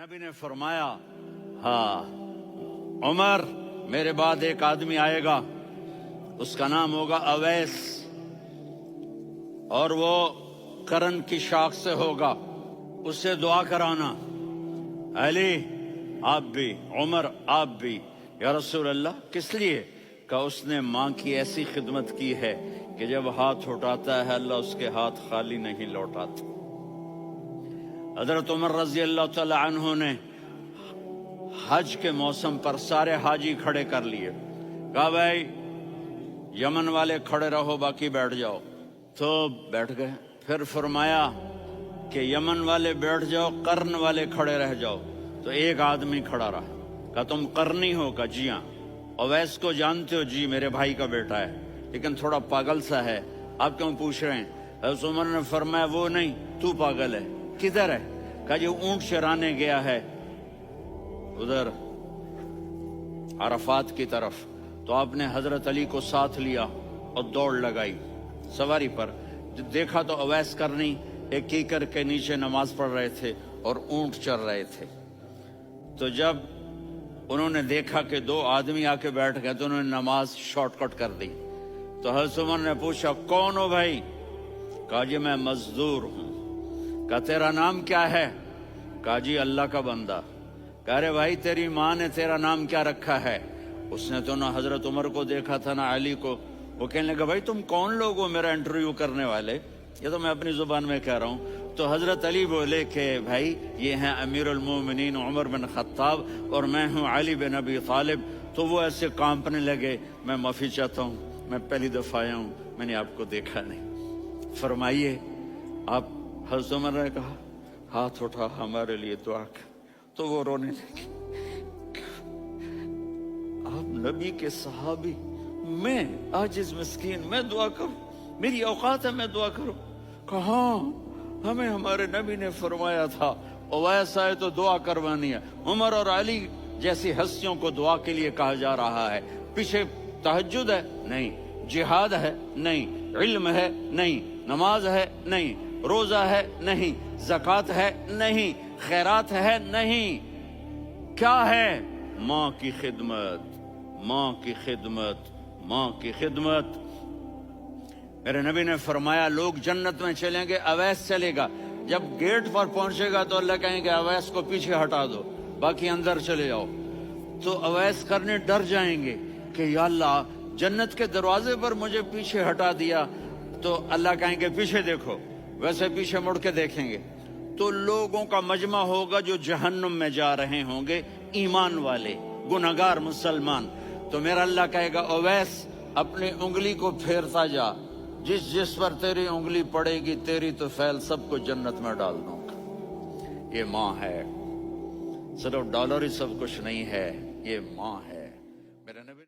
नबी ने फरमाया, हाँ उमर, मेरे बाद एक आदमी आएगा, उसका नाम होगा अवैस, और वो करन की शाख से होगा, उससे दुआ कराना। अली आप भी, उमर आप भी। या रसूल अल्लाह, किस लिए? का उसने माँ की ऐसी खिदमत की है कि जब हाथ उठाता है अल्लाह उसके हाथ खाली नहीं लौटाता। हजरत उमर रजी अल्लाह तआला अन्हु ने हज के मौसम पर सारे हाजी खड़े कर लिए, कहा भाई यमन वाले खड़े रहो, बाकी बैठ जाओ। तो बैठ गए। फिर फरमाया कि यमन वाले बैठ जाओ, कर्न वाले खड़े रह जाओ। तो एक आदमी खड़ा रहा, कहा तुम करनी हो? का जी हाँ। अवैस को जानते हो? जी, मेरे भाई का बेटा है, लेकिन थोड़ा पागल सा है, आप क्यों पूछ रहे हैं? हज़रत उमर ने फरमाया वो नहीं, तू पागल है। किधर है? कहा जी ऊंट चराने गया है उधर अरफात की तरफ। तो आपने हजरत अली को साथ लिया और दौड़ लगाई सवारी पर। जब देखा तो अवैस करनी एक कीकर के नीचे नमाज पढ़ रहे थे और ऊंट चर रहे थे। तो जब उन्होंने देखा कि दो आदमी आके बैठ गए तो उन्होंने नमाज शॉर्टकट कर दी। तो हज़रत उमर ने पूछा कौन हो भाई? कहा जी मैं मजदूर हूं। कहा तेरा नाम क्या है? कहा जी अल्लाह का बंदा। कह रहे भाई तेरी माँ ने तेरा नाम क्या रखा है? उसने तो ना हजरत उमर को देखा था ना अली को। वो कहने लगा भाई तुम कौन लोग हो मेरा इंटरव्यू करने वाले? ये तो मैं अपनी जुबान में कह रहा हूँ। तो हजरत अली बोले कि भाई ये हैं अमीरुल मोमिनीन उमर बिन खत्ताब और मैं हूँ अली बिन अबी तालिब। तो वो ऐसे कांपने लगे, मैं माफी चाहता हूँ, मैं पहली दफा आया हूँ, मैंने आपको देखा नहीं, फरमाइए आप। हजरत उमर ने कहा हाथ उठा हमारे लिए दुआ कर। तो वो रोने लगे, आप नबी के सहाबी, मैं आजिज मिस्कीन, मैं दुआ करूं? मेरी औकात है मैं दुआ करूं? कहा हमें हमारे नबी ने फरमाया था अवैस आए तो दुआ करवानी है। उमर और अली जैसी हस्तियों को दुआ के लिए कहा जा रहा है। पीछे तहज्जुद है? नहीं। जिहाद है? नहीं। इल्म है? नहीं। नमाज है? नहीं। रोजा है? नहीं। ज़कात है? नहीं। खैरात है? नहीं। क्या है? माँ की खिदमत, माँ की खिदमत, माँ की खिदमत। मेरे नबी ने फरमाया लोग जन्नत में चलेंगे, अवैस चलेगा। जब गेट पर पहुंचेगा तो अल्लाह कहेंगे अवैस को पीछे हटा दो, बाकी अंदर चले जाओ। तो अवैस करने डर जाएंगे कि या अल्लाह जन्नत के दरवाजे पर मुझे पीछे हटा दिया। तो अल्लाह कहेंगे पीछे देखो, वैसे पीछे मुड़ के देखेंगे तो लोगों का मजमा होगा जो जहन्नुम में जा रहे होंगे, ईमान वाले गुनहगार मुसलमान। तो मेरा अल्लाह कहेगा अवैस अपनी उंगली को फेरता जा, जिस जिस पर तेरी उंगली पड़ेगी तेरी तो फैल सबको जन्नत में डाल दूंगा। ये माँ है, सिर्फ डॉलर ही सब कुछ नहीं है, ये माँ है। मेरे नबी